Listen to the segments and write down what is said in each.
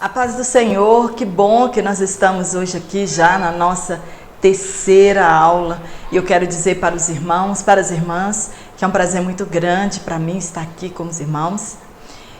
A paz do Senhor, que bom que nós estamos hoje aqui já na nossa terceira aula. E eu quero dizer para os irmãos, para as irmãs, que é um prazer muito grande para mim estar aqui com os irmãos.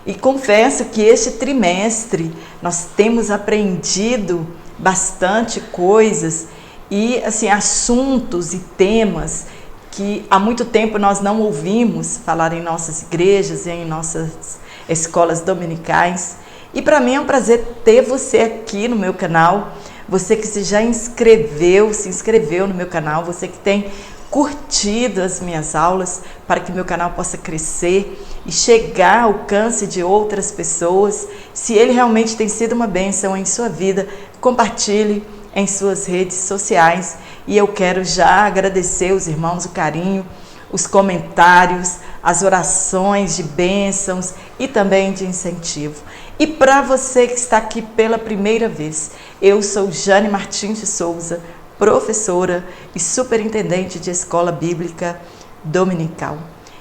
E confesso que este trimestre nós temos aprendido bastante coisas e assim, assuntos e temas que há muito tempo nós não ouvimos falar em nossas igrejas e em nossas escolas dominicais. E para mim é um prazer ter você aqui no meu canal, você que se inscreveu no meu canal, você que tem curtido as minhas aulas para que meu canal possa crescer e chegar ao alcance de outras pessoas. Se ele realmente tem sido uma bênção em sua vida, compartilhe em suas redes sociais. E eu quero já agradecer os irmãos o carinho, os comentários, as orações de bênçãos e também de incentivo. E para você que está aqui pela primeira vez, eu sou Jane Martins de Souza, professora e superintendente de Escola Bíblica Dominical.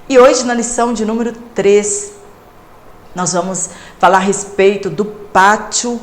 E hoje, na lição de número 3, nós vamos falar a respeito do pátio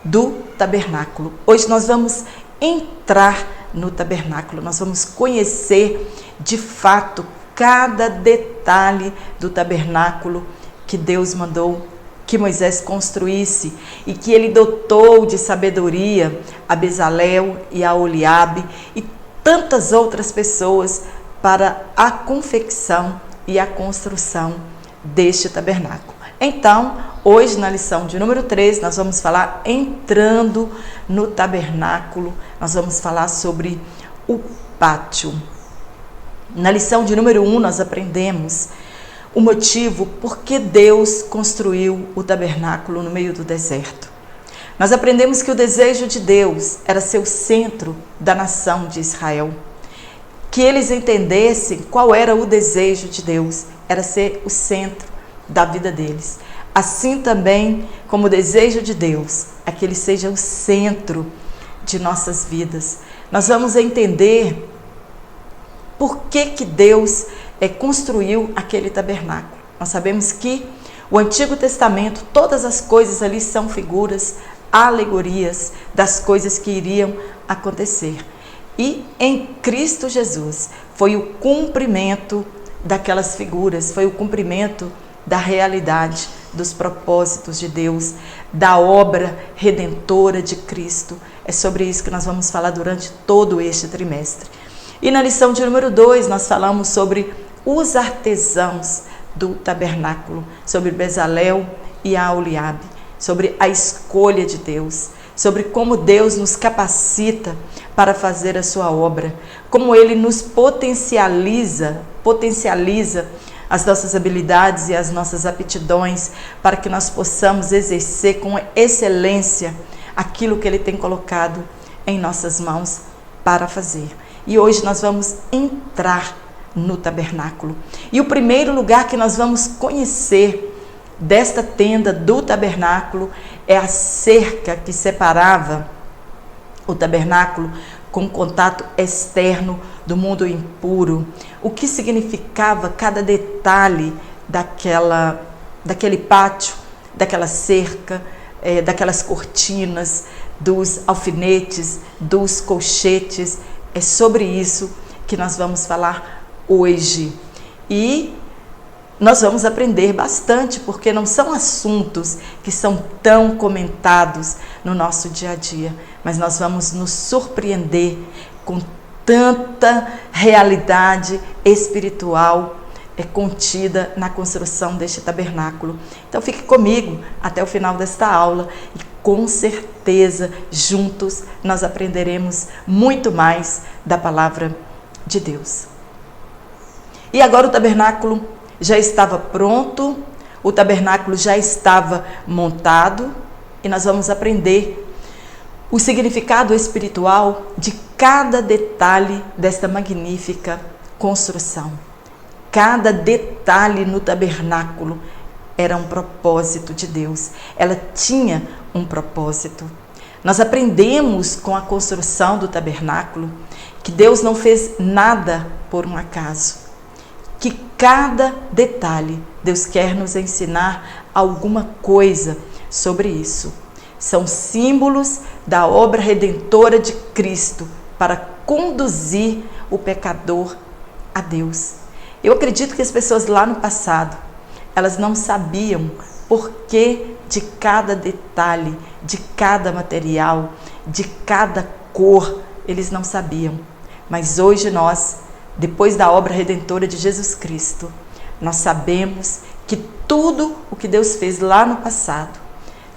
do tabernáculo. Hoje nós vamos entrar no tabernáculo, nós vamos conhecer de fato cada detalhe do tabernáculo que Deus mandou que Moisés construísse e que ele dotou de sabedoria a Bezalel e a Oliabe e tantas outras pessoas para a confecção e a construção deste tabernáculo. Então, hoje na lição de número 3, nós vamos falar entrando no tabernáculo, nós vamos falar sobre o pátio. Na lição de número 1, nós aprendemos o motivo por que Deus construiu o tabernáculo no meio do deserto. Nós aprendemos que o desejo de Deus era ser o centro da nação de Israel. Que eles entendessem qual era o desejo de Deus, era ser o centro da vida deles. Assim também como o desejo de Deus é que ele seja o centro de nossas vidas. Nós vamos entender por que Deus construiu aquele tabernáculo. Nós sabemos que o Antigo Testamento, todas as coisas ali são figuras, alegorias das coisas que iriam acontecer. E em Cristo Jesus foi o cumprimento daquelas figuras, foi o cumprimento da realidade, dos propósitos de Deus, da obra redentora de Cristo. É sobre isso que nós vamos falar durante todo este trimestre. E na lição de número 2, nós falamos sobre os artesãos do tabernáculo, sobre Bezalel e a Oliabe, sobre a escolha de Deus, sobre como Deus nos capacita para fazer a sua obra, como Ele nos potencializa as nossas habilidades e as nossas aptidões para que nós possamos exercer com excelência aquilo que Ele tem colocado em nossas mãos para fazer. E hoje nós vamos entrar no tabernáculo. E o primeiro lugar que nós vamos conhecer desta tenda do tabernáculo é a cerca que separava o tabernáculo com o contato externo do mundo impuro. O que significava cada detalhe daquele pátio, daquela cerca, daquelas cortinas, dos alfinetes, dos colchetes. É sobre isso que nós vamos falar hoje. E nós vamos aprender bastante, porque não são assuntos que são tão comentados no nosso dia a dia, mas nós vamos nos surpreender com tanta realidade espiritual contida na construção deste tabernáculo. Então fique comigo até o final desta aula e com certeza juntos nós aprenderemos muito mais da palavra de Deus. E agora o tabernáculo já estava pronto, o tabernáculo já estava montado e nós vamos aprender o significado espiritual de cada detalhe desta magnífica construção. Cada detalhe no tabernáculo era um propósito de Deus, ela tinha um propósito. Nós aprendemos com a construção do tabernáculo que Deus não fez nada por um acaso. Que cada detalhe, Deus quer nos ensinar alguma coisa sobre isso. são símbolos da obra redentora de Cristo para conduzir o pecador a Deus. Eu acredito que as pessoas lá no passado, elas não sabiam por que de cada detalhe, de cada material, de cada cor, eles não sabiam. Mas hoje nós, depois da obra redentora de Jesus Cristo, nós sabemos que tudo o que Deus fez lá no passado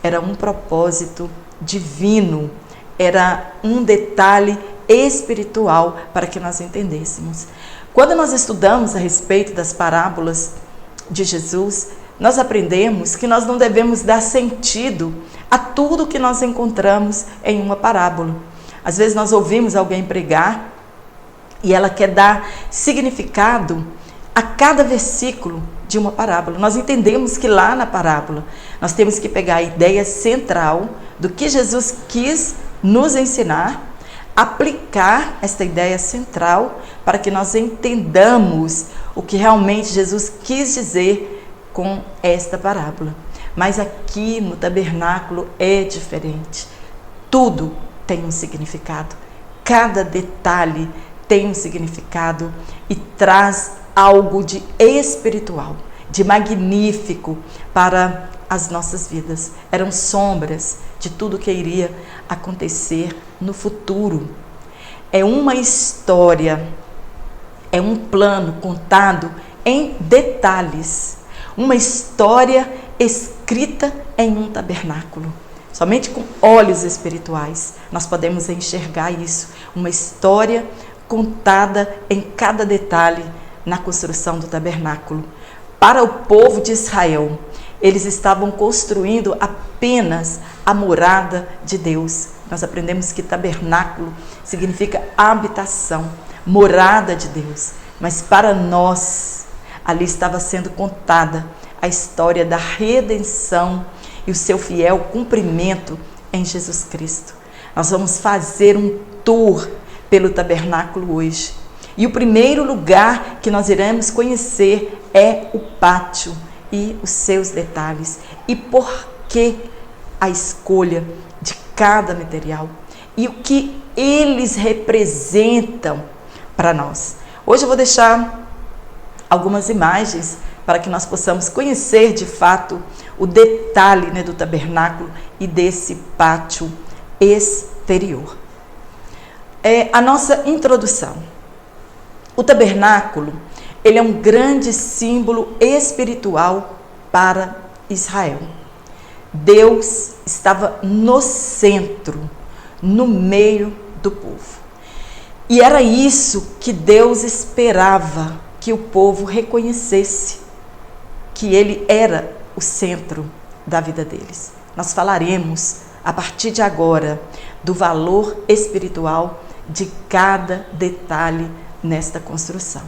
era um propósito divino, era um detalhe espiritual para que nós entendêssemos. Quando nós estudamos a respeito das parábolas de Jesus, nós aprendemos que nós não devemos dar sentido a tudo que nós encontramos em uma parábola. Às vezes nós ouvimos alguém pregar e ela quer dar significado a cada versículo de uma parábola. Nós entendemos que lá na parábola nós temos que pegar a ideia central do que Jesus quis nos ensinar, aplicar esta ideia central para que nós entendamos o que realmente Jesus quis dizer com esta parábola. Mas aqui no tabernáculo é diferente. Tudo tem um significado. Cada detalhe tem um significado e traz algo de espiritual, de magnífico para as nossas vidas. Eram sombras de tudo que iria acontecer no futuro. É uma história, é um plano contado em detalhes, uma história escrita em um tabernáculo. Somente com olhos espirituais nós podemos enxergar isso, uma história contada em cada detalhe na construção do tabernáculo. Para o povo de Israel, eles estavam construindo apenas a morada de Deus. Nós aprendemos que tabernáculo significa habitação, morada de Deus. Mas para nós, ali estava sendo contada a história da redenção e o seu fiel cumprimento em Jesus Cristo. Nós vamos fazer um tour pelo tabernáculo hoje. E o primeiro lugar que nós iremos conhecer é o pátio e os seus detalhes. E por que a escolha de cada material e o que eles representam para nós. Hoje eu vou deixar algumas imagens para que nós possamos conhecer de fato o detalhe, né, do tabernáculo e desse pátio exterior. A nossa introdução. O tabernáculo, ele é um grande símbolo espiritual para Israel. Deus estava no centro, no meio do povo. E era isso que Deus esperava que o povo reconhecesse, que ele era o centro da vida deles. Nós falaremos, a partir de agora, do valor espiritual de cada detalhe nesta construção.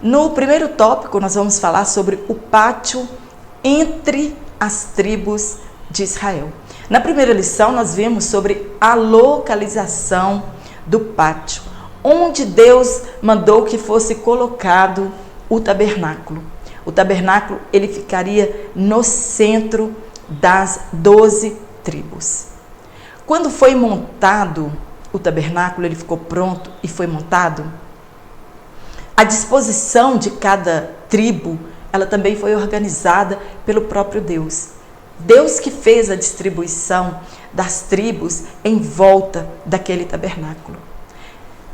No primeiro tópico, nós vamos falar sobre o pátio entre as tribos de Israel. Na primeira lição, nós vimos sobre a localização do pátio, onde Deus mandou que fosse colocado o tabernáculo. O tabernáculo, ele ficaria no centro das 12 tribos. Quando foi montado o tabernáculo, ele ficou pronto e foi montado, a disposição de cada tribo, ela também foi organizada pelo próprio Deus. Deus que fez a distribuição das tribos em volta daquele tabernáculo.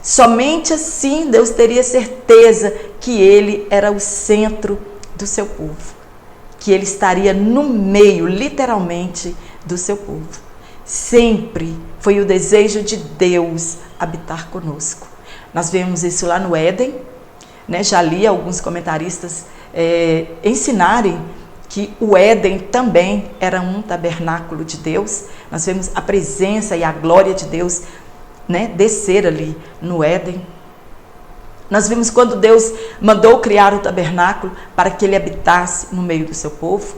Somente assim Deus teria certeza que ele era o centro do seu povo, que ele estaria no meio, literalmente, do seu povo. Sempre foi o desejo de Deus habitar conosco. Nós vemos isso lá no Éden, né? Já li alguns comentaristas ensinarem que o Éden também era um tabernáculo de Deus. Nós vemos a presença e a glória de Deus, né, descer ali no Éden. Nós vimos quando Deus mandou criar o tabernáculo para que ele habitasse no meio do seu povo.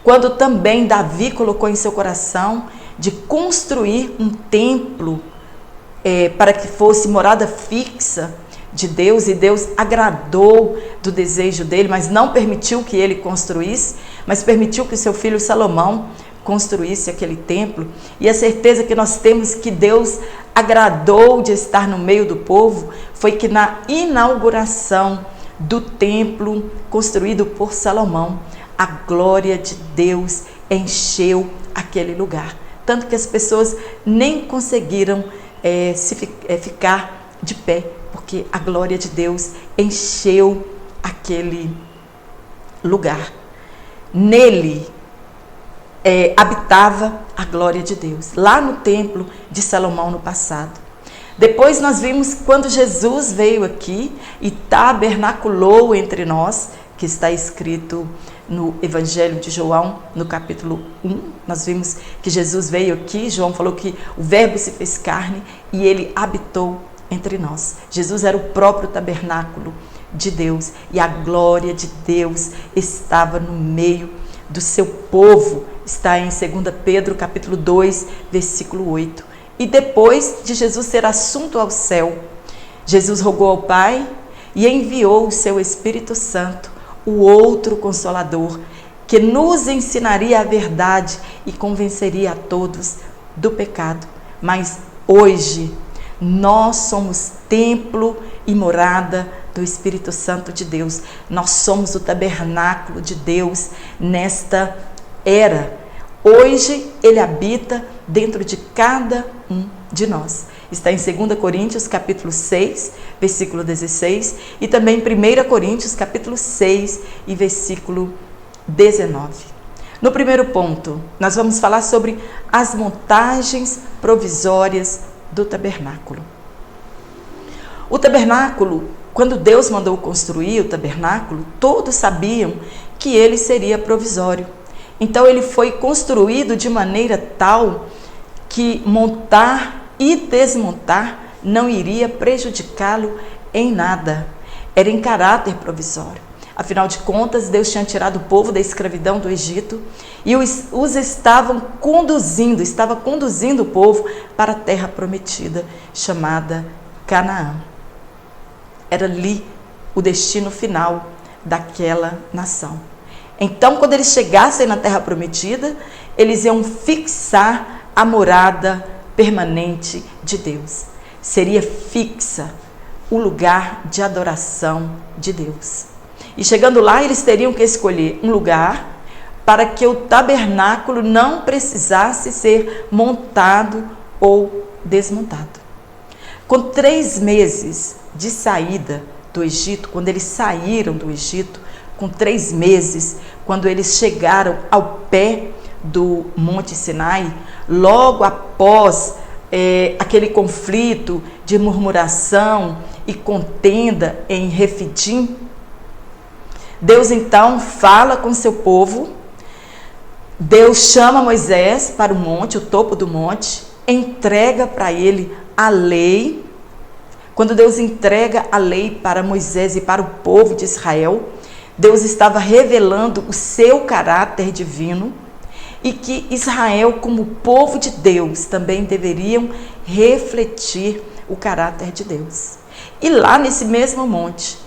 Quando também Davi colocou em seu coração de construir um templo para que fosse morada fixa de Deus, e Deus agradou do desejo dele, mas não permitiu que ele construísse, mas permitiu que o seu filho Salomão construísse aquele templo, e a certeza que nós temos que Deus agradou de estar no meio do povo foi que na inauguração do templo construído por Salomão, a glória de Deus encheu aquele lugar. Tanto que as pessoas nem conseguiram ficar de pé, porque a glória de Deus encheu aquele lugar. Nele habitava a glória de Deus, lá no templo de Salomão no passado. Depois nós vimos quando Jesus veio aqui e tabernaculou entre nós, que está escrito no Evangelho de João, no capítulo 1, nós vimos que Jesus veio aqui, João falou que o verbo se fez carne e ele habitou entre nós. Jesus era o próprio tabernáculo de Deus e a glória de Deus estava no meio do seu povo. Está em 2 Pedro capítulo 2, versículo 8. E depois de Jesus ser assunto ao céu, Jesus rogou ao Pai e enviou o seu Espírito Santo, o outro Consolador, que nos ensinaria a verdade e convenceria a todos do pecado. Mas hoje nós somos templo e morada do Espírito Santo de Deus. Nós somos o tabernáculo de Deus nesta era. Hoje ele habita dentro de cada um de nós. Está em 2 Coríntios capítulo 6, versículo 16 e também em 1 Coríntios capítulo 6 e versículo 19. No primeiro ponto, nós vamos falar sobre as montagens provisórias do tabernáculo. O tabernáculo, quando Deus mandou construir o tabernáculo, todos sabiam que ele seria provisório. Então ele foi construído de maneira tal que montar e desmontar não iria prejudicá-lo em nada. Era em caráter provisório. Afinal de contas, Deus tinha tirado o povo da escravidão do Egito e estava conduzindo o povo para a terra prometida, chamada Canaã. Era ali o destino final daquela nação. Então, quando eles chegassem na terra prometida, eles iam fixar a morada permanente de Deus. Seria fixa o lugar de adoração de Deus. E chegando lá, eles teriam que escolher um lugar para que o tabernáculo não precisasse ser montado ou desmontado. Com 3 meses de saída do Egito, quando eles saíram do Egito, com 3 meses, quando eles chegaram ao pé do Monte Sinai, logo após aquele conflito de murmuração e contenda em Refidim, Deus então fala com seu povo. Deus chama Moisés para o monte, o topo do monte, entrega para ele a lei. Quando Deus entrega a lei para Moisés e para o povo de Israel, Deus estava revelando o seu caráter divino e que Israel, como povo de Deus, também deveriam refletir o caráter de Deus. E lá nesse mesmo monte,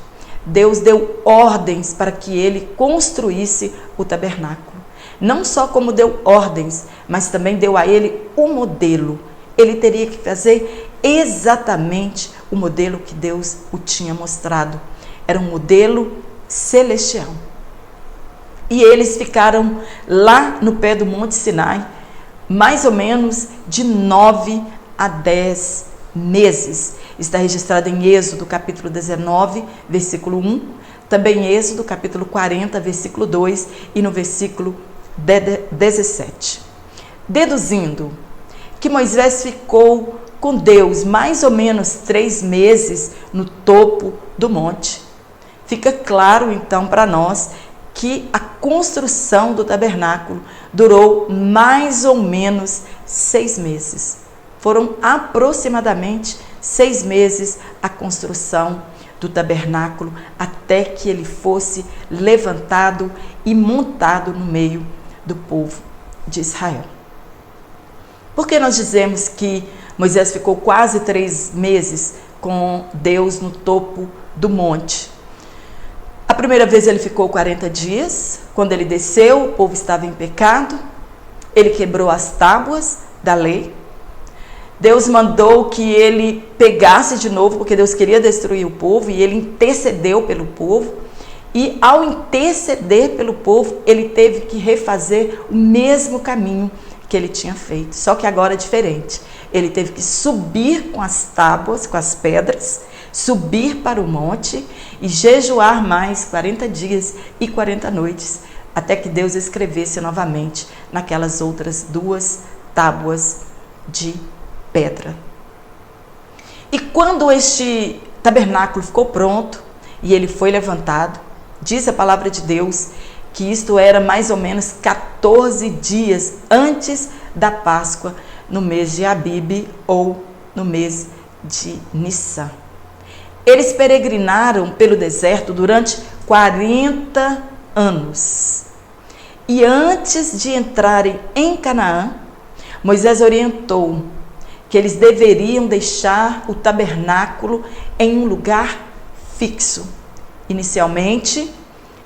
Deus deu ordens para que ele construísse o tabernáculo. Não só como deu ordens, mas também deu a ele o modelo. Ele teria que fazer exatamente o modelo que Deus o tinha mostrado. Era um modelo celestial. E eles ficaram lá no pé do Monte Sinai, mais ou menos de 9 a 10 meses. Está registrado em Êxodo capítulo 19, versículo 1, também em Êxodo capítulo 40, versículo 2 e no versículo 17. Deduzindo que Moisés ficou com Deus mais ou menos 3 meses no topo do monte, fica claro então para nós que a construção do tabernáculo durou mais ou menos 6 meses. Foram aproximadamente 6 meses a construção do tabernáculo até que ele fosse levantado e montado no meio do povo de Israel. Por que nós dizemos que Moisés ficou quase 3 meses com Deus no topo do monte? A primeira vez ele ficou 40 dias, quando ele desceu, o povo estava em pecado. ele quebrou as tábuas da lei. Deus mandou que ele pegasse de novo, porque Deus queria destruir o povo, e ele intercedeu pelo povo. E ao interceder pelo povo, ele teve que refazer o mesmo caminho que ele tinha feito, só que agora é diferente. Ele teve que subir com as tábuas, com as pedras, subir para o monte e jejuar mais 40 dias e 40 noites, até que Deus escrevesse novamente naquelas outras 2 tábuas de pedra. E quando este tabernáculo ficou pronto e ele foi levantado, diz a palavra de Deus que isto era mais ou menos 14 dias antes da Páscoa, no mês de Abib ou no mês de Nissan. Eles peregrinaram pelo deserto durante 40 anos. E antes de entrarem em Canaã, Moisés orientou que eles deveriam deixar o tabernáculo em um lugar fixo. Inicialmente,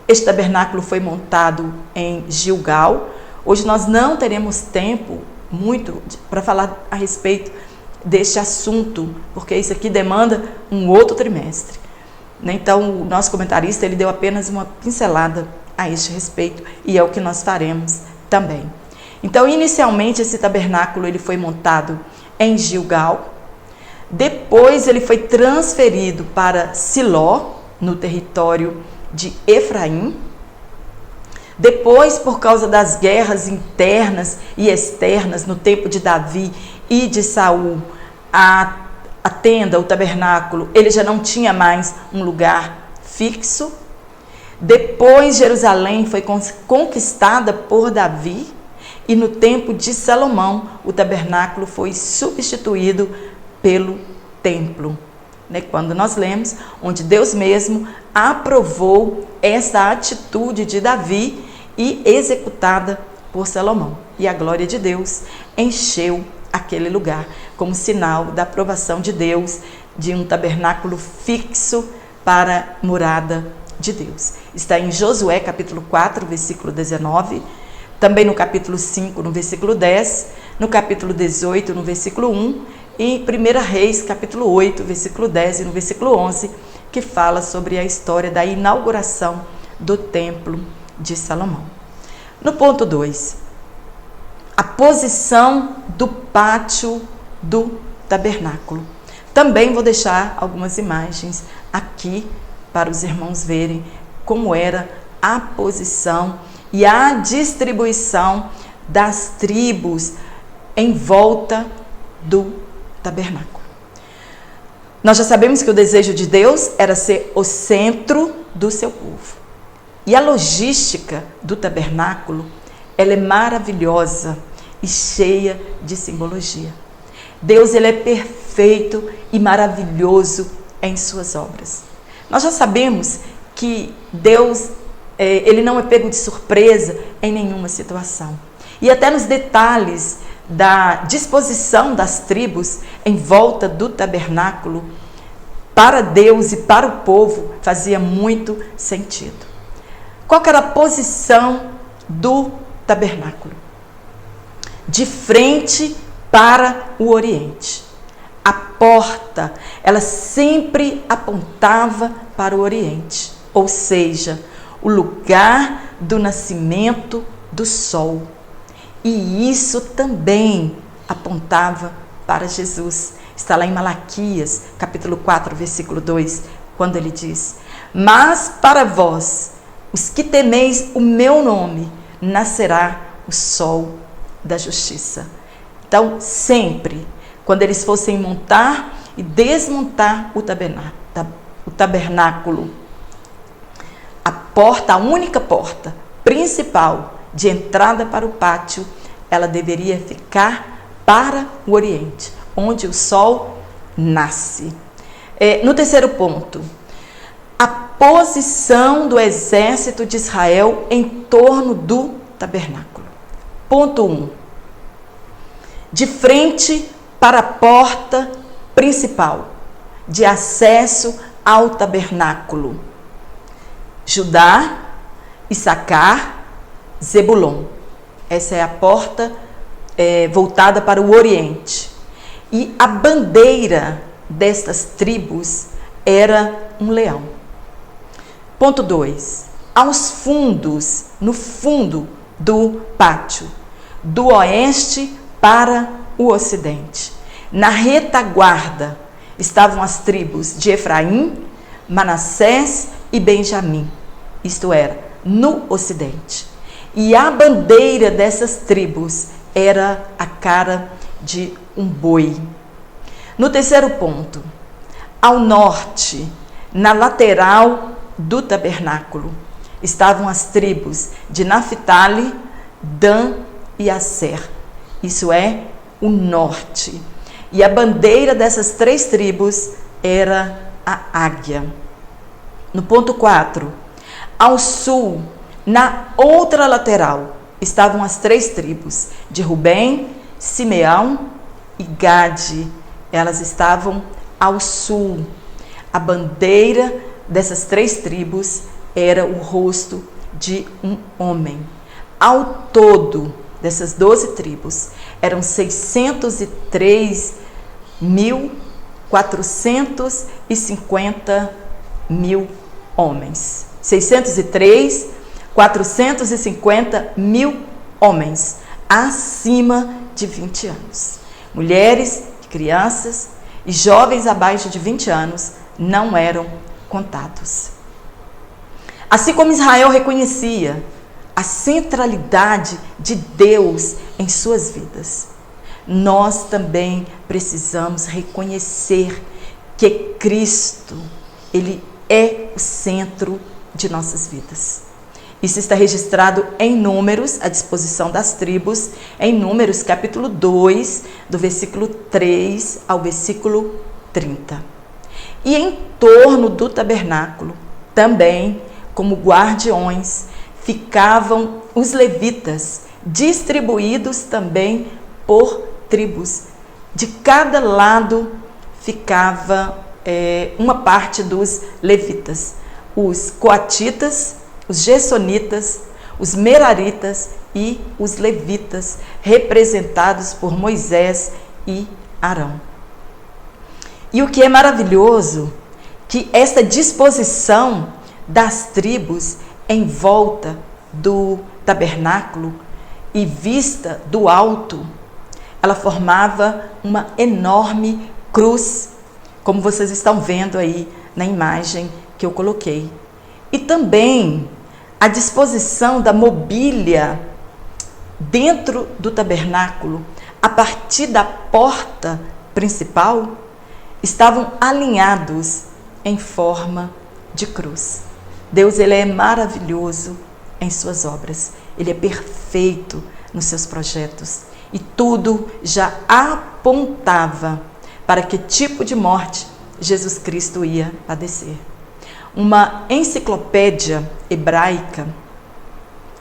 este tabernáculo foi montado em Gilgal. Hoje nós não teremos tempo muito para falar a respeito deste assunto, porque isso aqui demanda um outro trimestre. Então, o nosso comentarista ele deu apenas uma pincelada a este respeito, e é o que nós faremos também. Então, inicialmente, esse tabernáculo ele foi montado em Gilgal. Depois, ele foi transferido para Siló, no território de Efraim. Depois, por causa das guerras internas e externas no tempo de Davi e de Saul, a tenda, o tabernáculo, ele já não tinha mais um lugar fixo. Depois, Jerusalém foi conquistada por Davi, e no tempo de Salomão, o tabernáculo foi substituído pelo templo. Quando nós lemos, onde Deus mesmo aprovou esta atitude de Davi e executada por Salomão. E a glória de Deus encheu aquele lugar, como sinal da aprovação de Deus de um tabernáculo fixo para a morada de Deus. Está em Josué capítulo 4, versículo 19, também no capítulo 5, no versículo 10, no capítulo 18, no versículo 1, e 1 Reis, capítulo 8, versículo 10 e no versículo 11, que fala sobre a história da inauguração do templo de Salomão. No ponto 2, a posição do pátio do tabernáculo. Também vou deixar algumas imagens aqui para os irmãos verem como era a posição e a distribuição das tribos em volta do tabernáculo. Nós já sabemos que o desejo de Deus era ser o centro do seu povo. E a logística do tabernáculo, ela é maravilhosa e cheia de simbologia. Deus, ele é perfeito e maravilhoso em suas obras. Nós já sabemos que Deus, ele não é pego de surpresa em nenhuma situação. E até nos detalhes da disposição das tribos em volta do tabernáculo, para Deus e para o povo, fazia muito sentido. Qual que era a posição do tabernáculo? De frente para o Oriente. A porta, ela sempre apontava para o Oriente, ou seja, o lugar do nascimento do sol. E isso também apontava para Jesus. Está lá em Malaquias, capítulo 4, versículo 2, quando ele diz: mas para vós, os que temeis o meu nome, nascerá o sol da justiça. Então, sempre, quando eles fossem montar e desmontar o tabernáculo, a porta, a única porta principal de entrada para o pátio, ela deveria ficar para o Oriente, onde o sol nasce. No terceiro ponto, a posição do exército de Israel em torno do tabernáculo. Ponto 1. De frente para a porta principal de acesso ao tabernáculo. Judá, Issacar, Zebulon. Essa é a porta voltada para o Oriente. E a bandeira destas tribos era um leão. Ponto 2. Aos fundos, no fundo do pátio, do oeste para o ocidente. Na retaguarda estavam as tribos de Efraim, Manassés e Benjamim, isto era, no ocidente. E a bandeira dessas tribos era a cara de um boi. No terceiro ponto, ao norte, na lateral do tabernáculo, estavam as tribos de Naphtali, Dan e Aser. Isso é o norte. E a bandeira dessas três tribos era a águia. No ponto 4, ao sul, na outra lateral, estavam as três tribos de Rubem, Simeão e Gade. Elas estavam ao sul. A bandeira dessas três tribos era o rosto de um homem. Ao todo, dessas 12 tribos, eram 603.450 homens. 603.450 homens acima de 20 anos. Mulheres, crianças e jovens abaixo de 20 anos não eram contados. Assim como Israel reconhecia a centralidade de Deus em suas vidas, nós também precisamos reconhecer que Cristo, Ele é o centro de nossas vidas. Isso está registrado em Números, a disposição das tribos, em Números capítulo 2, do versículo 3 ao versículo 30. E em torno do tabernáculo, também como guardiões, ficavam os levitas, distribuídos também por tribos. De cada lado ficava uma parte dos levitas, os coatitas, os gersonitas, os meraritas e os levitas, representados por Moisés e Arão. E o que é maravilhoso, que esta disposição das tribos em volta do tabernáculo e vista do alto, ela formava uma enorme cruz, como vocês estão vendo aí na imagem que eu coloquei. E também a disposição da mobília dentro do tabernáculo, a partir da porta principal, estavam alinhados em forma de cruz. Deus, Ele é maravilhoso em suas obras. Ele é perfeito nos seus projetos. E tudo já apontava para que tipo de morte Jesus Cristo ia padecer. Uma enciclopédia hebraica,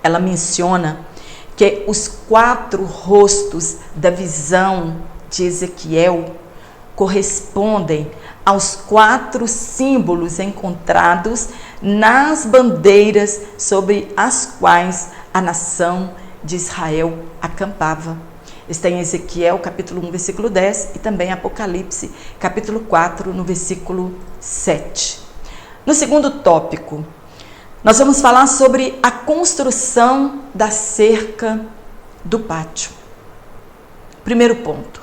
ela menciona que os 4 rostos da visão de Ezequiel correspondem aos 4 símbolos encontrados nas bandeiras sobre as quais a nação de Israel acampava. Está em Ezequiel, capítulo 1, versículo 10, e também Apocalipse, capítulo 4, no versículo 7. No segundo tópico, nós vamos falar sobre a construção da cerca do pátio. Primeiro ponto,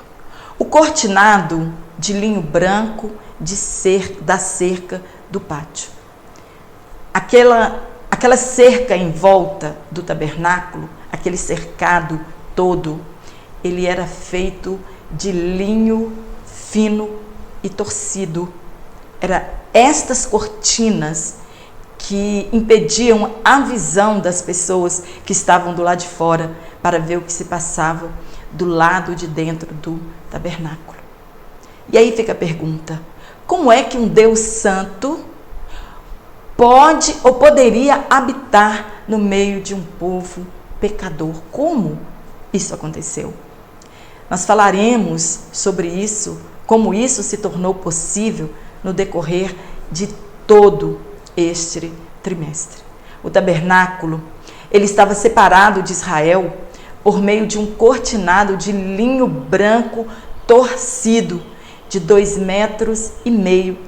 o cortinado de linho branco da cerca do pátio. Aquela cerca em volta do tabernáculo, aquele cercado todo, ele era feito de linho fino e torcido. Era estas cortinas que impediam a visão das pessoas que estavam do lado de fora para ver o que se passava do lado de dentro do tabernáculo. E aí fica a pergunta: como é que um Deus santo pode ou poderia habitar no meio de um povo pecador? Como isso aconteceu? Nós falaremos sobre isso, como isso se tornou possível no decorrer de todo este trimestre. O tabernáculo, ele estava separado de Israel por meio de um cortinado de linho branco torcido, de 2,5 metros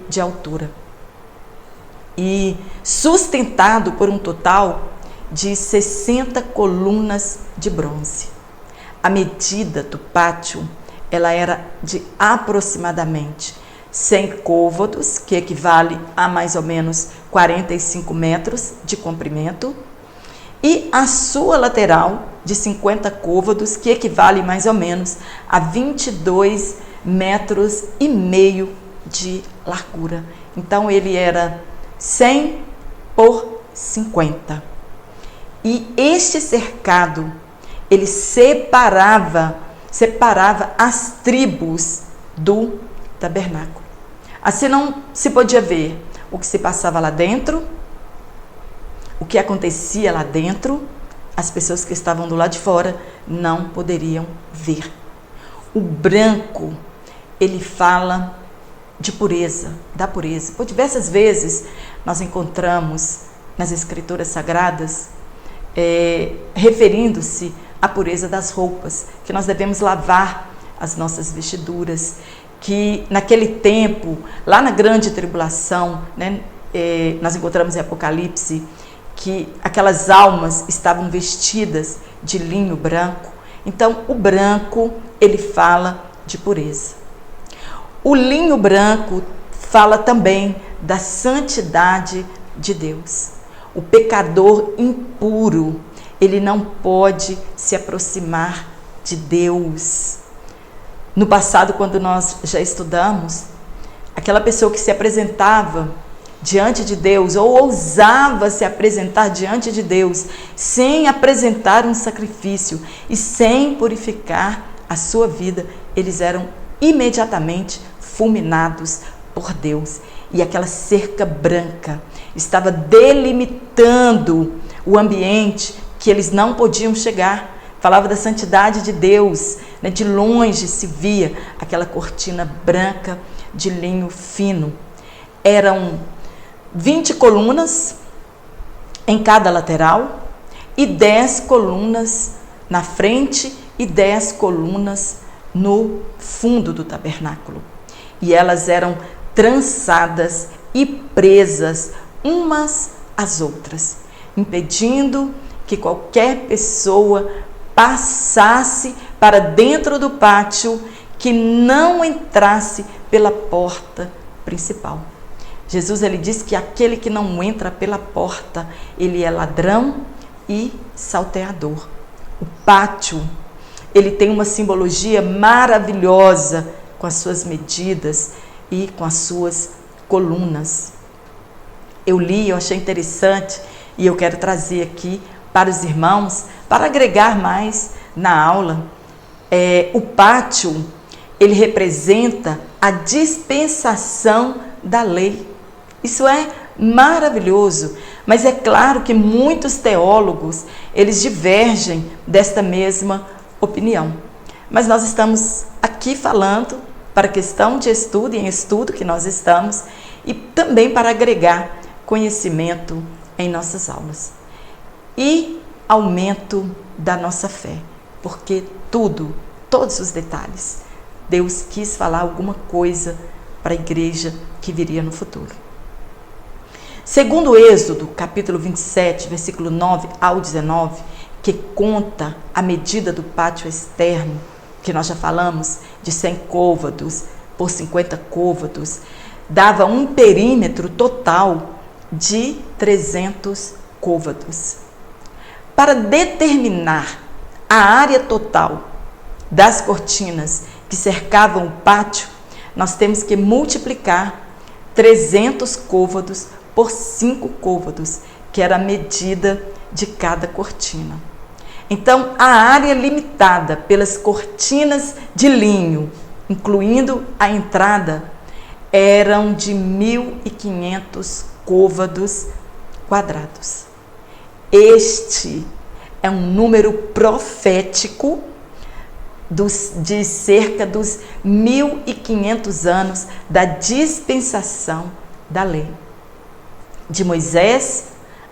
de altura, e sustentado por um total de 60 colunas de bronze. A medida do pátio, ela era de aproximadamente 100 côvados, que equivale a mais ou menos 45 metros de comprimento, e a sua lateral de 50 côvados, que equivale mais ou menos a 22,5 metros de largura. Então ele era 100 por 50. E este cercado, ele separava as tribos do tabernáculo. Assim não se podia ver o que se passava lá dentro, o que acontecia lá dentro, as pessoas que estavam do lado de fora não poderiam ver. O branco, ele fala de pureza, da pureza. Por diversas vezes nós encontramos nas Escrituras Sagradas referindo-se à pureza das roupas, que nós devemos lavar as nossas vestiduras, que naquele tempo, lá na grande tribulação, né, nós encontramos em Apocalipse que aquelas almas estavam vestidas de linho branco. Então, o branco, ele fala de pureza. O linho branco fala também da santidade de Deus. O pecador impuro, ele não pode se aproximar de Deus. No passado, quando nós já estudamos, aquela pessoa que se apresentava diante de Deus, ou ousava se apresentar diante de Deus, sem apresentar um sacrifício e sem purificar a sua vida, eles eram imediatamente fulminados por Deus. E aquela cerca branca estava delimitando o ambiente que eles não podiam chegar. Falava da santidade de Deus, né? De longe se via aquela cortina branca de linho fino. Eram 20 colunas em cada lateral e 10 colunas na frente e 10 colunas no fundo do tabernáculo. E elas eram trançadas e presas umas às outras, impedindo que qualquer pessoa passasse para dentro do pátio que não entrasse pela porta principal. Jesus, ele diz que aquele que não entra pela porta, ele é ladrão e salteador. O pátio, ele tem uma simbologia maravilhosa com as suas medidas e com as suas colunas. Eu li, eu achei interessante e eu quero trazer aqui para os irmãos, para agregar mais na aula. O pátio, ele representa a dispensação da lei. Isso é maravilhoso, mas é claro que muitos teólogos, eles divergem desta mesma opinião. Mas nós estamos aqui falando para questão de estudo e em estudo que nós estamos, e também para agregar conhecimento em nossas aulas. E aumento da nossa fé, porque todos os detalhes, Deus quis falar alguma coisa para a igreja que viria no futuro. Segundo Êxodo, capítulo 27, versículo 9 ao 19, que conta a medida do pátio externo, que nós já falamos, de 100 côvados por 50 côvados, dava um perímetro total de 300 côvados. Para determinar a área total das cortinas que cercavam o pátio, nós temos que multiplicar 300 côvados por 5 côvados, que era a medida de cada cortina. Então, a área limitada pelas cortinas de linho, incluindo a entrada, eram de 1.500 côvados quadrados. Este é um número profético de cerca dos 1.500 anos da dispensação da lei, de Moisés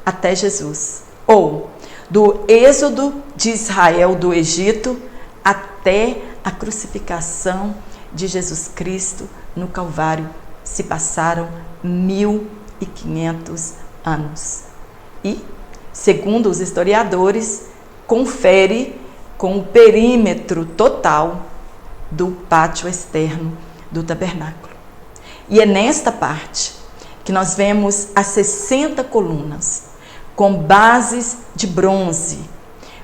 até Jesus, ou do êxodo de Israel do Egito até a crucificação de Jesus Cristo no Calvário, se passaram 1500 anos. E, segundo os historiadores, confere com o perímetro total do pátio externo do tabernáculo. E é nesta parte que nós vemos as 60 colunas, com bases de bronze,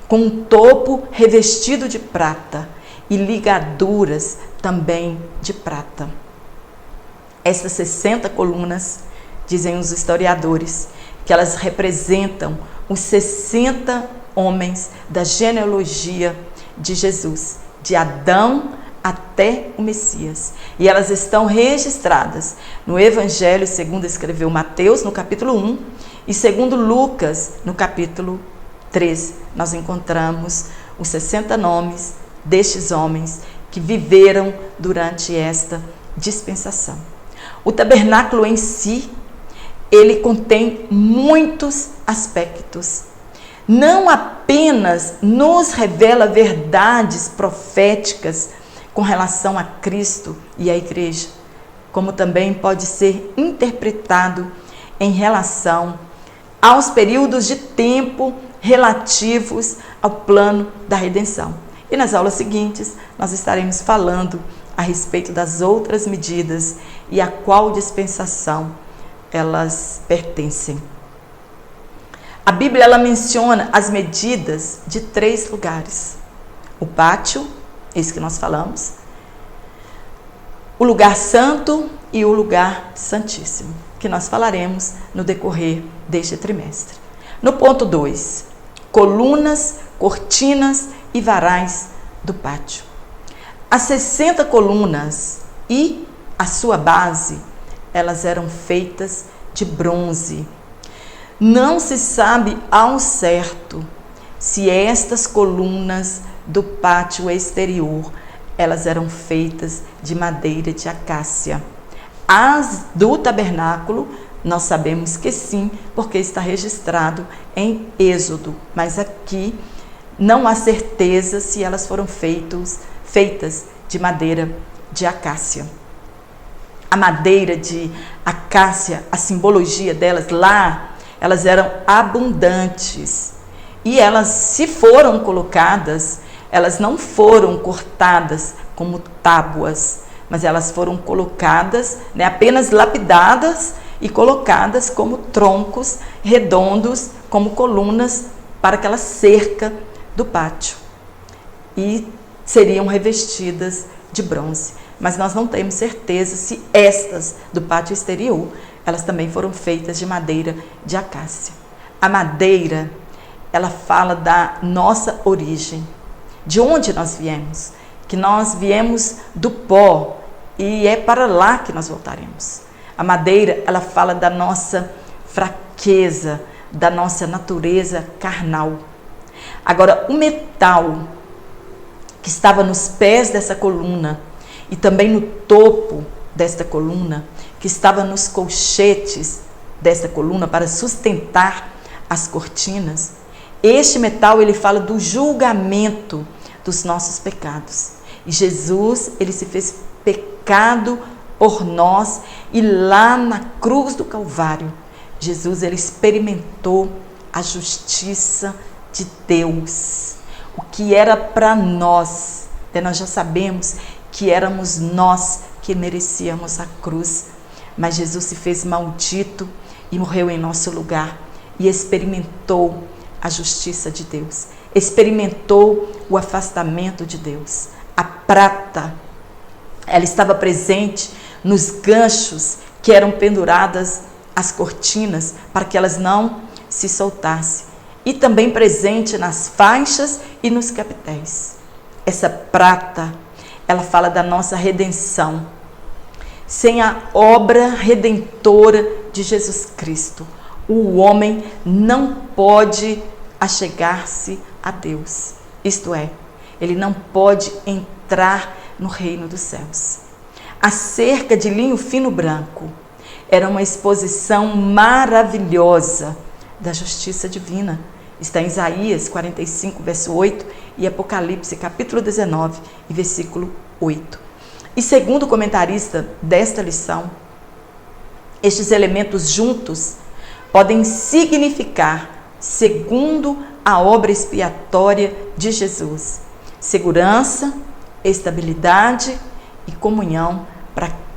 com um topo revestido de prata e ligaduras também de prata. Essas 60 colunas, dizem os historiadores, que elas representam os 60 homens da genealogia de Jesus, de Adão até o Messias. E elas estão registradas no Evangelho segundo escreveu Mateus, no capítulo 1, e segundo Lucas, no capítulo 3. Nós encontramos os 60 nomes destes homens que viveram durante esta dispensação. O tabernáculo em si, ele contém muitos aspectos. Não apenas nos revela verdades proféticas com relação a Cristo e à igreja, como também pode ser interpretado em relação aos períodos de tempo relativos ao plano da redenção. E nas aulas seguintes, nós estaremos falando a respeito das outras medidas e a qual dispensação elas pertencem. A Bíblia ela menciona as medidas de 3 lugares. O pátio, esse que nós falamos, o lugar santo e o lugar santíssimo, que nós falaremos no decorrer deste trimestre. No ponto 2, colunas, cortinas e varais do pátio. As 60 colunas e a sua base, elas eram feitas de bronze. Não se sabe ao certo se estas colunas do pátio exterior, elas eram feitas de madeira de acácia. As do tabernáculo, nós sabemos que sim, porque está registrado em Êxodo, mas aqui não há certeza se elas foram feitas de madeira de acácia. A madeira de acácia, a simbologia delas lá, elas eram abundantes. E elas, se foram colocadas, elas não foram cortadas como tábuas, mas elas foram colocadas, apenas lapidadas e colocadas como troncos redondos, como colunas para aquela cerca do pátio. E seriam revestidas de bronze. Mas nós não temos certeza se estas do pátio exterior, elas também foram feitas de madeira de acácia. A madeira, ela fala da nossa origem, de onde nós viemos, que nós viemos do pó e é para lá que nós voltaremos. A madeira, ela fala da nossa fraqueza, da nossa natureza carnal. Agora, o metal que estava nos pés dessa coluna e também no topo desta coluna, que estava nos colchetes desta coluna para sustentar as cortinas, este metal, ele fala do julgamento dos nossos pecados. E Jesus, ele se fez pecado por nós e lá na cruz do Calvário, Jesus, ele experimentou a justiça de Deus. O que era para nós, nós já sabemos que éramos nós que merecíamos a cruz, mas Jesus se fez maldito e morreu em nosso lugar e experimentou a justiça de Deus, experimentou o afastamento de Deus. A prata, ela estava presente nos ganchos que eram penduradas as cortinas para que elas não se soltassem, e também presente nas faixas e nos capitéis. Essa prata, ela fala da nossa redenção. Sem a obra redentora de Jesus Cristo, o homem não pode achegar-se a Deus. Isto é, ele não pode entrar no reino dos céus. A cerca de linho fino branco era uma exposição maravilhosa da justiça divina Está em Isaías 45, verso 8 e Apocalipse, capítulo 19 e versículo 8. E segundo o comentarista desta lição, estes elementos juntos podem significar, segundo a obra expiatória de Jesus, segurança, estabilidade e comunhão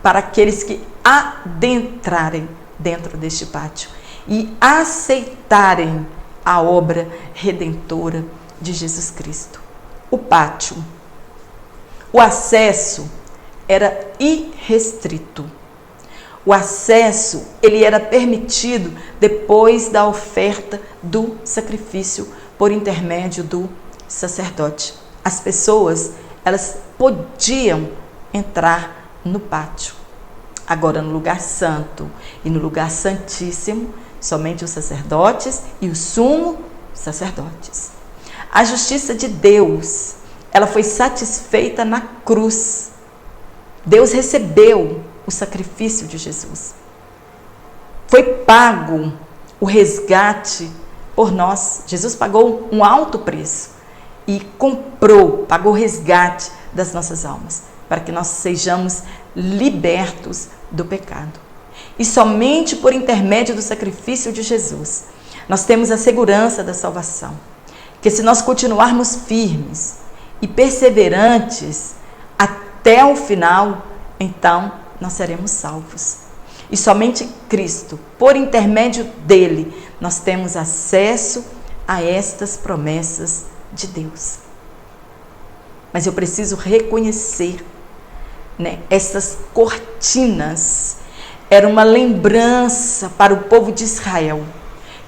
para aqueles que adentrarem dentro deste pátio e aceitarem a obra redentora de Jesus Cristo. O pátio, o acesso era irrestrito. O acesso, ele era permitido depois da oferta do sacrifício por intermédio do sacerdote. As pessoas, elas podiam entrar no pátio. Agora, no lugar santo e no lugar santíssimo, somente os sacerdotes e o sumo sacerdotes. A justiça de Deus, ela foi satisfeita na cruz. Deus recebeu o sacrifício de Jesus. Foi pago o resgate por nós. Jesus pagou um alto preço e pagou o resgate das nossas almas, para que nós sejamos libertos do pecado. E somente por intermédio do sacrifício de Jesus, nós temos a segurança da salvação. Que se nós continuarmos firmes e perseverantes até o final, então nós seremos salvos. E somente Cristo, por intermédio dele, nós temos acesso a estas promessas de Deus. Mas eu preciso reconhecer, essas cortinas eram uma lembrança para o povo de Israel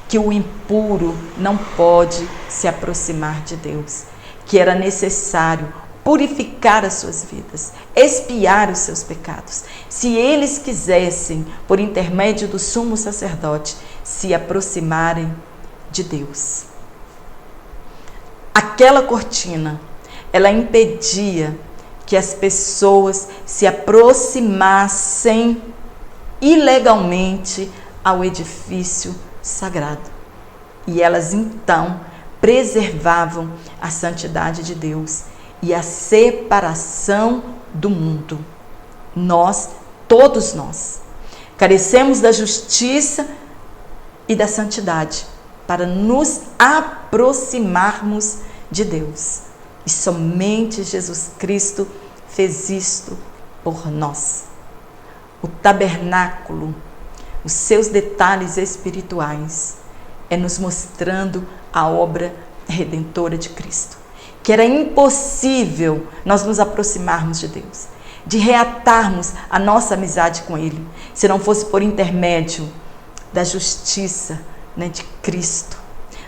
que o impuro não pode se aproximar de Deus, que era necessário purificar as suas vidas, expiar os seus pecados. Se eles quisessem, por intermédio do sumo sacerdote, se aproximarem de Deus. Aquela cortina, ela impedia que as pessoas se aproximassem ilegalmente ao edifício sagrado. E elas então preservavam a santidade de Deus e a separação do mundo. Nós, todos nós, carecemos da justiça e da santidade para nos aproximarmos de Deus. E somente Jesus Cristo fez isto por nós. O tabernáculo, os seus detalhes espirituais, é nos mostrando a obra redentora de Cristo. Que era impossível nós nos aproximarmos de Deus, de reatarmos a nossa amizade com Ele, se não fosse por intermédio da justiça, de Cristo,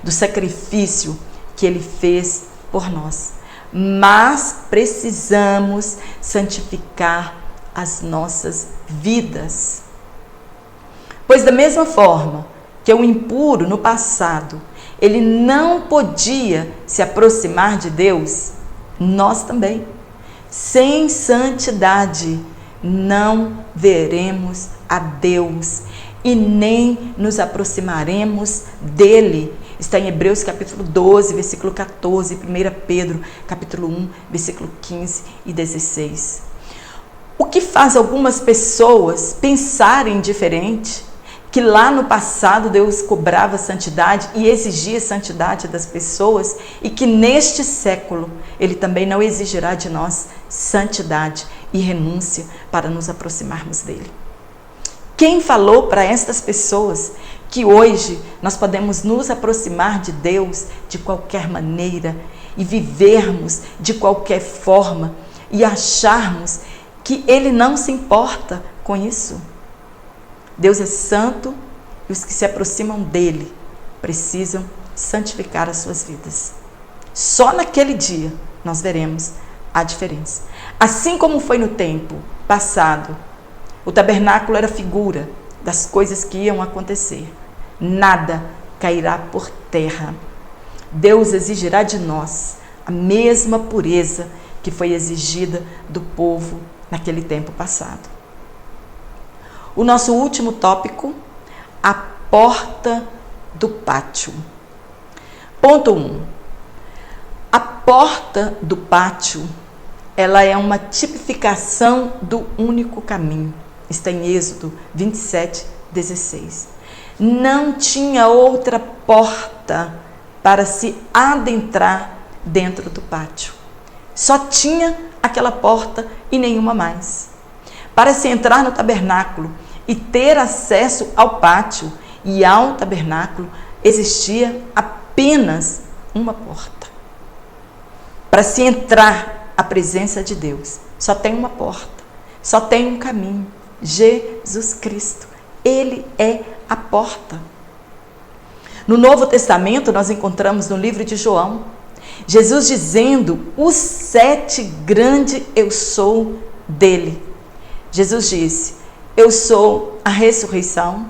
do sacrifício que Ele fez por nós. Mas precisamos santificar as nossas vidas. Pois da mesma forma que o impuro no passado, ele não podia se aproximar de Deus, nós também. Sem santidade não veremos a Deus e nem nos aproximaremos dele. Está em Hebreus capítulo 12, versículo 14, 1 Pedro capítulo 1, versículo 15 e 16. O que faz algumas pessoas pensarem diferente, que lá no passado Deus cobrava santidade e exigia santidade das pessoas, e que neste século Ele também não exigirá de nós santidade e renúncia para nos aproximarmos dele. Quem falou para estas pessoas que hoje nós podemos nos aproximar de Deus de qualquer maneira e vivermos de qualquer forma e acharmos que Ele não se importa com isso? Deus é santo e os que se aproximam dele precisam santificar as suas vidas. Só naquele dia nós veremos a diferença. Assim como foi no tempo passado, o tabernáculo era figura das coisas que iam acontecer. Nada cairá por terra. Deus exigirá de nós a mesma pureza que foi exigida do povo naquele tempo passado. O nosso último tópico, a porta do pátio. Ponto 1. A porta do pátio, ela é uma tipificação do único caminho. Está em Êxodo 27, 16. Não tinha outra porta para se adentrar dentro do pátio. Só tinha aquela porta e nenhuma mais. Para se entrar no tabernáculo e ter acesso ao pátio e ao tabernáculo, existia apenas uma porta. Para se entrar à presença de Deus, só tem uma porta, só tem um caminho: Jesus Cristo. Ele é a porta. No Novo Testamento, nós encontramos no livro de João, Jesus dizendo o 7 grande eu sou dele. Jesus disse: eu sou a ressurreição,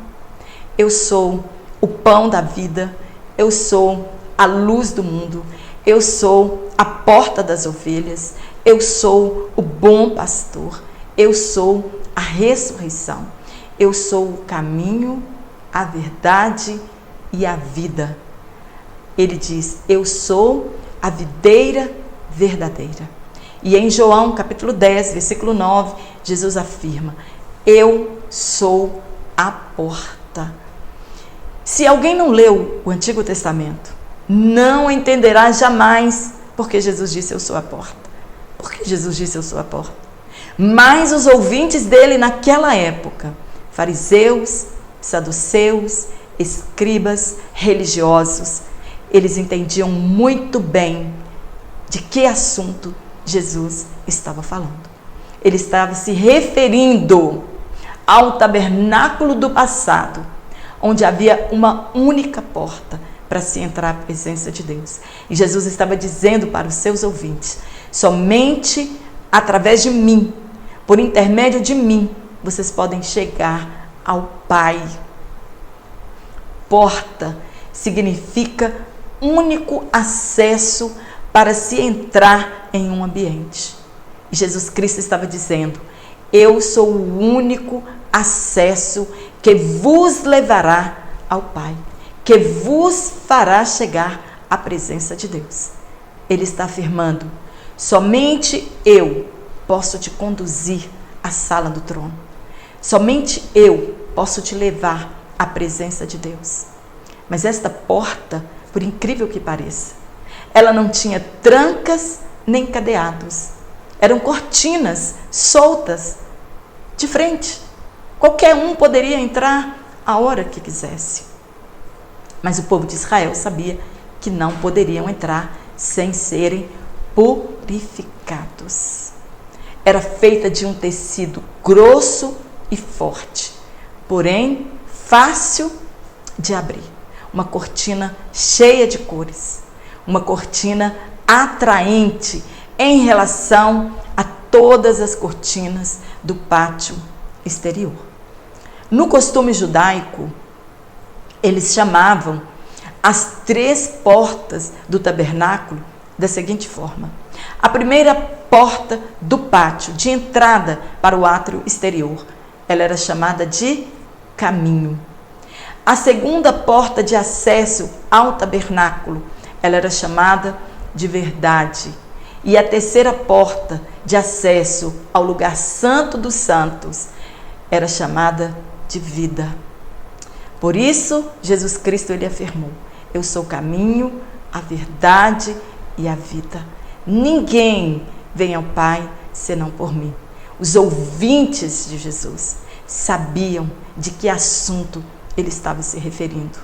eu sou o pão da vida, eu sou a luz do mundo, eu sou a porta das ovelhas, eu sou o bom pastor, eu sou a ressurreição, eu sou o caminho, a verdade e a vida. Ele diz: eu sou a videira verdadeira. E em João capítulo 10, versículo 9, Jesus afirma: eu sou a porta. Se alguém não leu o Antigo Testamento, não entenderá jamais porque Jesus disse: eu sou a porta. Por que Jesus disse: eu sou a porta? Mas os ouvintes dele naquela época, fariseus, saduceus, escribas, religiosos, eles entendiam muito bem de que assunto Jesus estava falando. Ele estava se referindo ao tabernáculo do passado, onde havia uma única porta para se entrar à presença de Deus. E Jesus estava dizendo para os seus ouvintes: somente através de mim, por intermédio de mim, vocês podem chegar ao Pai. Porta significa único acesso para se entrar em um ambiente. E Jesus Cristo estava dizendo: eu sou o único acesso que vos levará ao Pai, que vos fará chegar à presença de Deus. Ele está afirmando: somente eu posso te conduzir à sala do trono. Somente eu posso te levar à presença de Deus. Mas esta porta, por incrível que pareça, ela não tinha trancas nem cadeados. Eram cortinas soltas de frente. Qualquer um poderia entrar a hora que quisesse. Mas o povo de Israel sabia que não poderiam entrar sem serem purificados. Era feita de um tecido grosso e forte, porém fácil de abrir. Uma cortina cheia de cores, uma cortina atraente em relação a todas as cortinas do pátio exterior. No costume judaico, eles chamavam as 3 portas do tabernáculo da seguinte forma: a primeira porta do pátio de entrada para o átrio exterior, ela era chamada de caminho. A segunda porta de acesso ao tabernáculo, ela era chamada de verdade. E a terceira porta de acesso ao lugar santo dos santos era chamada de vida. Por isso, Jesus Cristo, ele afirmou: eu sou o caminho, a verdade e a vida. Ninguém vem ao Pai senão por mim. Os ouvintes de Jesus sabiam de que assunto ele estava se referindo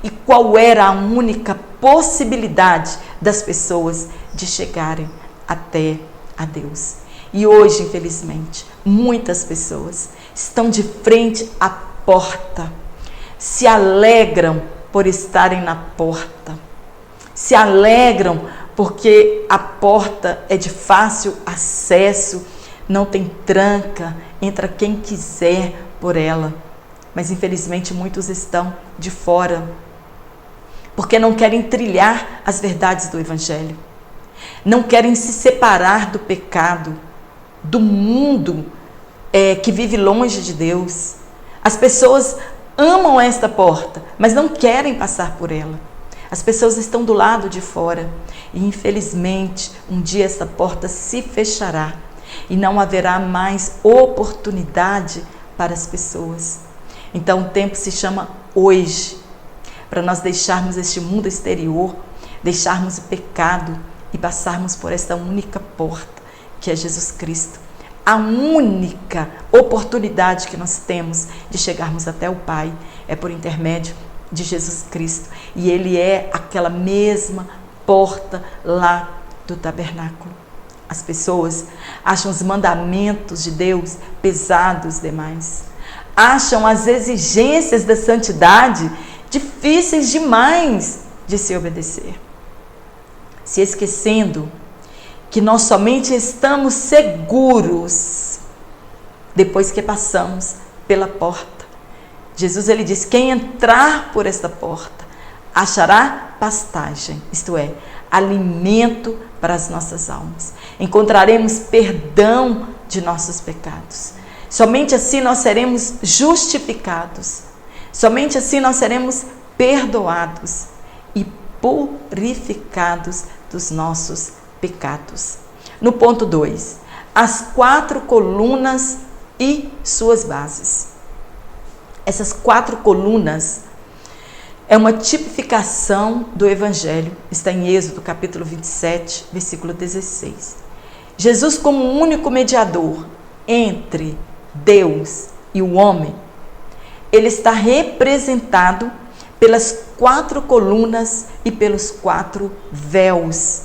e qual era a única possibilidade das pessoas de chegarem até a Deus. E hoje, infelizmente, muitas pessoas estão de frente à porta, se alegram por estarem na porta, se alegram porque a porta é de fácil acesso, não tem tranca, entra quem quiser por ela. Mas infelizmente muitos estão de fora, porque não querem trilhar as verdades do Evangelho, não querem se separar do pecado, do mundo que vive longe de Deus. As pessoas amam esta porta, mas não querem passar por ela. As pessoas estão do lado de fora e, infelizmente, um dia essa porta se fechará e não haverá mais oportunidade para as pessoas. Então o tempo se chama hoje, para nós deixarmos este mundo exterior, deixarmos o pecado e passarmos por esta única porta, que é Jesus Cristo. A única oportunidade que nós temos de chegarmos até o Pai é por intermédio de Jesus Cristo. E Ele é aquela mesma porta lá do tabernáculo. As pessoas acham os mandamentos de Deus pesados demais. Acham as exigências da santidade difíceis demais de se obedecer, se esquecendo que nós somente estamos seguros depois que passamos pela porta. Jesus, ele diz: quem entrar por esta porta achará pastagem, isto é, alimento para as nossas almas. Encontraremos perdão de nossos pecados. Somente assim nós seremos justificados. Somente assim nós seremos perdoados e purificados dos nossos pecados. No ponto 2, as 4 colunas e suas bases. Essas 4 colunas é uma tipificação do Evangelho. Está em Êxodo, capítulo 27, versículo 16. Jesus, como único mediador entre Deus e o homem, ele está representado pelas 4 colunas e pelos 4 véus.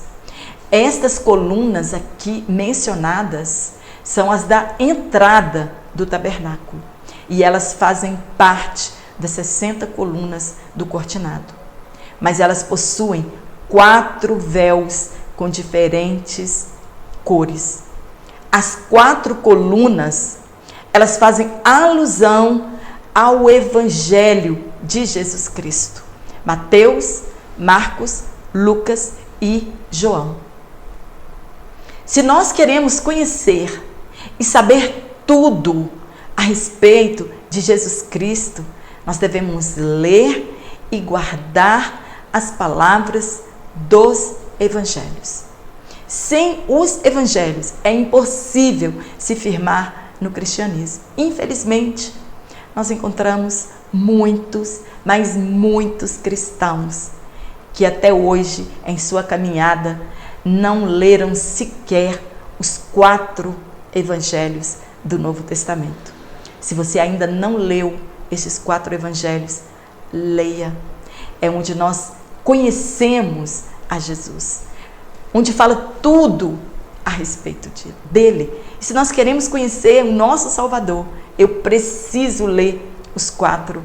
Estas colunas aqui mencionadas são as da entrada do tabernáculo e elas fazem parte das 60 colunas do cortinado. Mas elas possuem 4 véus com diferentes cores. As 4 colunas, elas fazem alusão ao Evangelho de Jesus Cristo. Mateus, Marcos, Lucas e João. Se nós queremos conhecer e saber tudo a respeito de Jesus Cristo, nós devemos ler e guardar as palavras dos evangelhos. Sem os evangelhos é impossível se firmar no cristianismo. Infelizmente, nós encontramos muitos, mas muitos cristãos que até hoje, em sua caminhada, não leram sequer os 4 evangelhos do Novo Testamento. Se você ainda não leu esses 4 evangelhos, leia. É onde nós conhecemos a Jesus, onde fala tudo a respeito dele. E se nós queremos conhecer o nosso Salvador, eu preciso ler os 4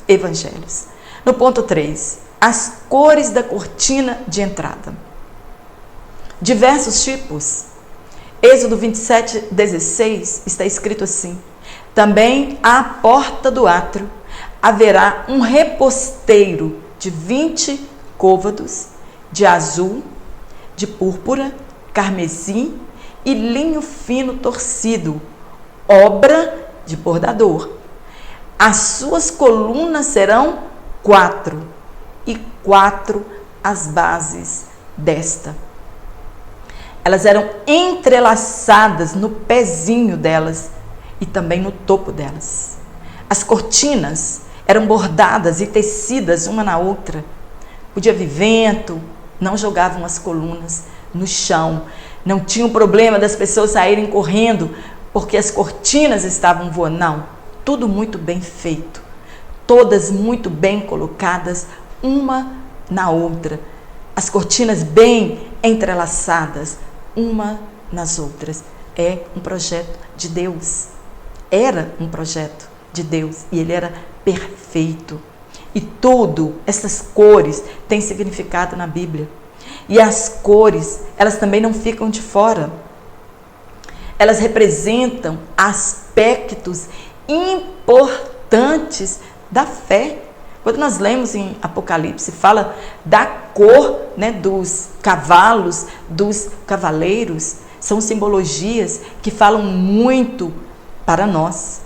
evangelhos. No ponto 3, as cores da cortina de entrada. Diversos tipos. Êxodo 27, 16 está escrito assim: também à porta do átrio haverá um reposteiro de 20 côvados, de azul, de púrpura, carmesim e linho fino torcido, obra de bordador. As suas colunas serão 4, e 4 as bases desta. Elas eram entrelaçadas no pezinho delas e também no topo delas. As cortinas eram bordadas e tecidas uma na outra. Podia vir vento, não jogavam as colunas no chão. Não tinha o problema das pessoas saírem correndo porque as cortinas estavam voando. Não, tudo muito bem feito. Todas muito bem colocadas uma na outra. As cortinas bem entrelaçadas uma nas outras. É um projeto de Deus. Era um projeto de Deus e ele era perfeito. E tudo, essas cores, têm significado na Bíblia. E as cores, elas também não ficam de fora. Elas representam aspectos importantes da fé. Quando nós lemos em Apocalipse, fala da cor, dos cavalos, dos cavaleiros. São simbologias que falam muito para nós.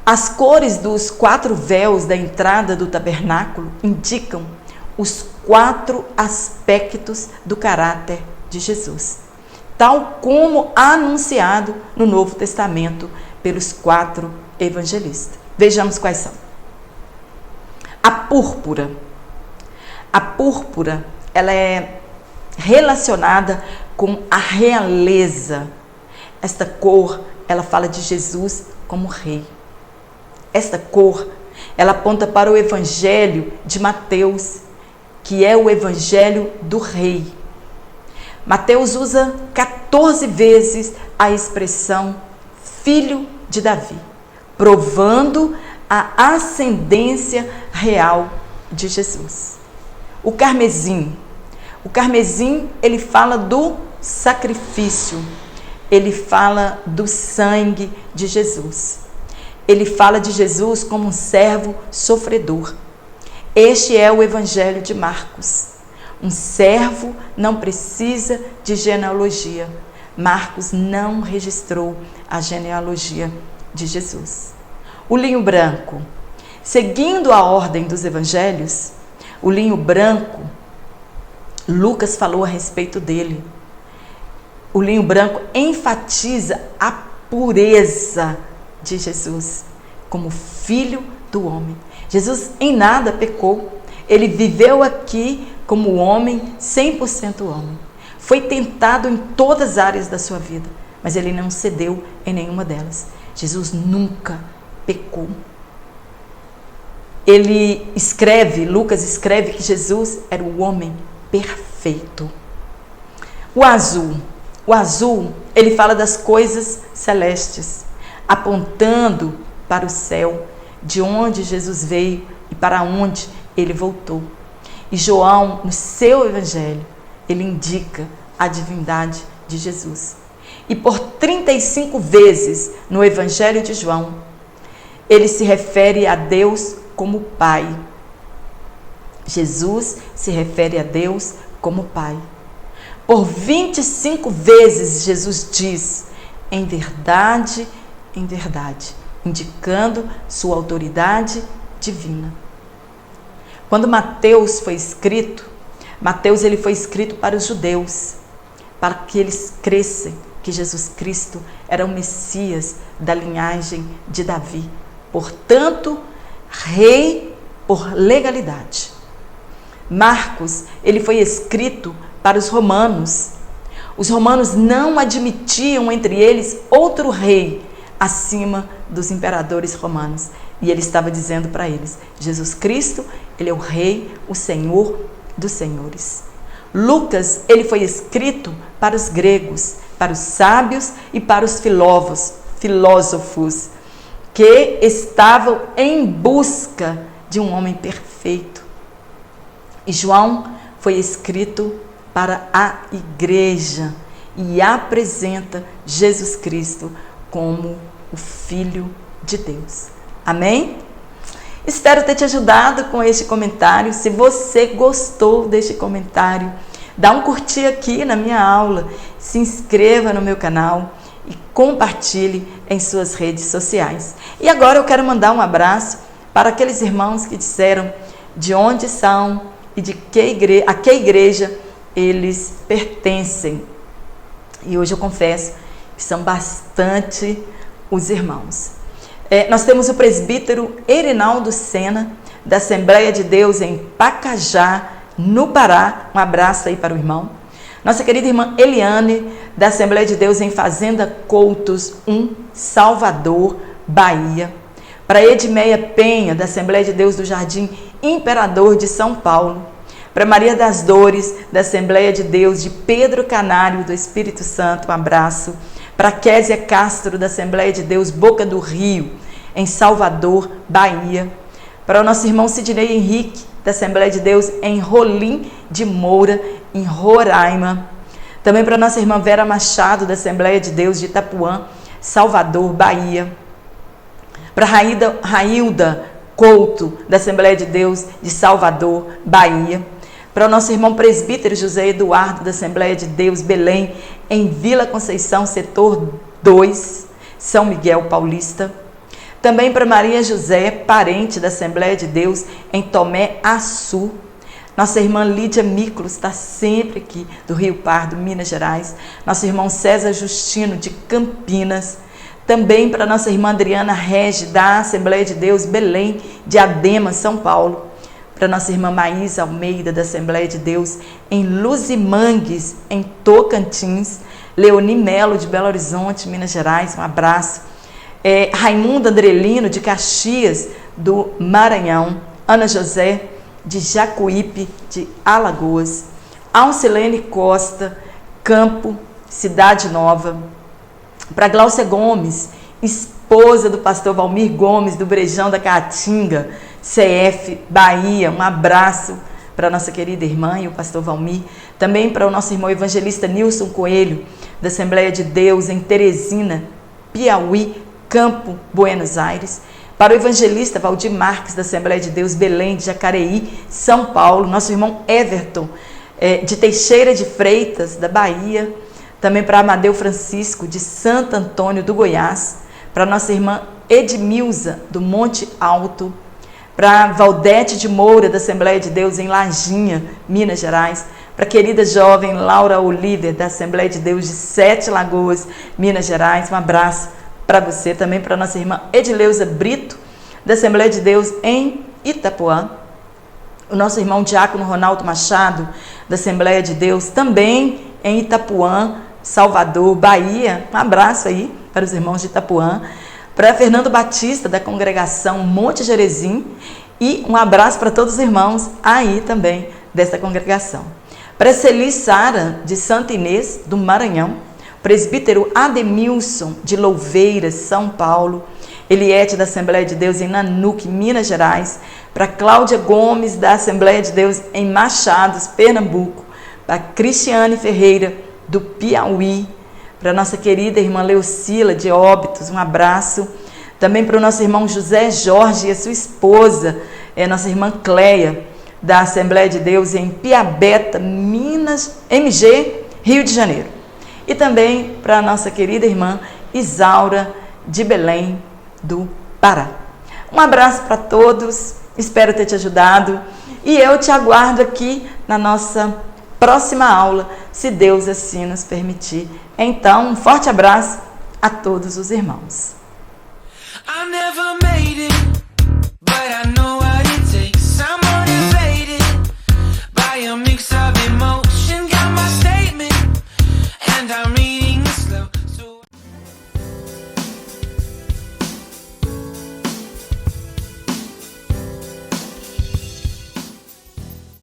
As cores dos 4 véus da entrada do tabernáculo indicam os 4 aspectos do caráter de Jesus, tal como anunciado no Novo Testamento pelos 4 evangelistas. Vejamos quais são. A púrpura. A púrpura, ela é relacionada com a realeza. Esta cor, ela fala de Jesus como rei. Esta cor, ela aponta para o Evangelho de Mateus, que é o Evangelho do rei. Mateus usa 14 vezes a expressão filho de Davi, provando a ascendência real de Jesus. O carmesim, ele fala do sacrifício, ele fala do sangue de Jesus. Ele fala de Jesus como um servo sofredor. Este é o Evangelho de Marcos. Um servo não precisa de genealogia. Marcos não registrou a genealogia de Jesus. O linho branco. Seguindo a ordem dos evangelhos, o linho branco, Lucas falou a respeito dele. O linho branco enfatiza a pureza de Jesus como filho do homem. Jesus em nada pecou. Ele viveu aqui como homem, 100% homem. Foi tentado em todas as áreas da sua vida, mas ele não cedeu em nenhuma delas. Jesus nunca pecou. Lucas escreve que Jesus era o homem perfeito. O azul, ele fala das coisas celestes, apontando para o céu, de onde Jesus veio e para onde ele voltou. E João, no seu evangelho, ele indica a divindade de Jesus. E por 35 vezes no evangelho de João, ele se refere a Deus como Pai. Jesus se refere a Deus como Pai. Por 25 vezes Jesus diz, em verdade, indicando sua autoridade divina. Quando Mateus foi escrito, ele foi escrito para os judeus, para que eles crescem que Jesus Cristo era o Messias da linhagem de Davi. Portanto, rei por legalidade. Marcos, ele foi escrito para os romanos. Os romanos não admitiam entre eles outro rei acima dos imperadores romanos. E ele estava dizendo para eles, Jesus Cristo, ele é o rei, o Senhor dos senhores. Lucas, ele foi escrito para os gregos, para os sábios e para os filósofos, que estavam em busca de um homem perfeito. E João foi escrito para a igreja e apresenta Jesus Cristo como o Filho de Deus. Amém? Espero ter te ajudado com este comentário. Se você gostou deste comentário, dá um curtir aqui na minha aula, se inscreva no meu canal e compartilhe em suas redes sociais. E agora eu quero mandar um abraço para aqueles irmãos que disseram de onde são e a que igreja eles pertencem. E hoje eu confesso que são bastante os irmãos. Nós temos o presbítero Erinaldo Sena, da Assembleia de Deus em Pacajá, no Pará. Um abraço aí para o irmão. Nossa querida irmã Eliane, da Assembleia de Deus em Fazenda Coutos 1, Salvador, Bahia. Para Edmeia Penha, da Assembleia de Deus do Jardim Imperador de São Paulo. Para Maria das Dores, da Assembleia de Deus de Pedro Canário, do Espírito Santo, um abraço. Para Késia Castro, da Assembleia de Deus Boca do Rio, em Salvador, Bahia. Para o nosso irmão Sidney Henrique, da Assembleia de Deus em Rolim de Moura, em Roraima. Também para a nossa irmã Vera Machado, da Assembleia de Deus de Itapuã, Salvador, Bahia. Para Railda Couto, da Assembleia de Deus de Salvador, Bahia. Para o nosso irmão presbítero José Eduardo, da Assembleia de Deus Belém, em Vila Conceição, setor 2, São Miguel Paulista. Também para Maria José, parente da Assembleia de Deus, em Tomé Açu. Nossa irmã Lídia Miklos está sempre aqui, do Rio Pardo, Minas Gerais. Nosso irmão César Justino, de Campinas. Também para nossa irmã Adriana Regi, da Assembleia de Deus, Belém, Diadema, São Paulo. Para nossa irmã Maísa Almeida, da Assembleia de Deus, em Luzimangues, em Tocantins. Leoni Melo, de Belo Horizonte, Minas Gerais, um abraço. Raimundo Andrelino, de Caxias, do Maranhão. Ana José, de Jacuípe, de Alagoas. Alcilene Costa, Campo, Cidade Nova. Para Gláucia Gomes, esposa do pastor Valmir Gomes, do Brejão da Caatinga, CF, Bahia. Um abraço para nossa querida irmã e o pastor Valmir. Também para o nosso irmão evangelista Nilson Coelho, da Assembleia de Deus, em Teresina, Piauí, Campo, Buenos Aires. Para o evangelista Valdir Marques, da Assembleia de Deus, Belém, de Jacareí, São Paulo. Nosso irmão Everton, de Teixeira de Freitas, da Bahia. Também para Amadeu Francisco, de Santo Antônio do Goiás. Para nossa irmã Edmilza, do Monte Alto. Para Valdete de Moura, da Assembleia de Deus, em Lajinha, Minas Gerais. Para a querida jovem Laura Oliver, da Assembleia de Deus, de Sete Lagoas, Minas Gerais. Um abraço para você. Também para nossa irmã Edileuza Brito, da Assembleia de Deus, em Itapuã. O nosso irmão Diácono Ronaldo Machado, da Assembleia de Deus, também em Itapuã, Salvador, Bahia. Um abraço aí para os irmãos de Itapuã. Para Fernando Batista, da congregação Monte Jerezim. E um abraço para todos os irmãos aí também desta congregação. Para Celi Sara, de Santa Inês, do Maranhão. Presbítero Ademilson, de Louveira, São Paulo. Eliete, da Assembleia de Deus, em Nanuque, Minas Gerais. Para Cláudia Gomes, da Assembleia de Deus, em Machados, Pernambuco. Para Cristiane Ferreira, do Piauí. Para nossa querida irmã Leucila, de Óbitos, um abraço. Também para o nosso irmão José Jorge e a sua esposa, nossa irmã Cleia, da Assembleia de Deus, em Piabeta, Minas, MG, Rio de Janeiro. E também para a nossa querida irmã Isaura, de Belém, do Pará. Um abraço para todos, espero ter te ajudado e eu te aguardo aqui na nossa próxima aula, se Deus assim nos permitir. Então, um forte abraço a todos os irmãos.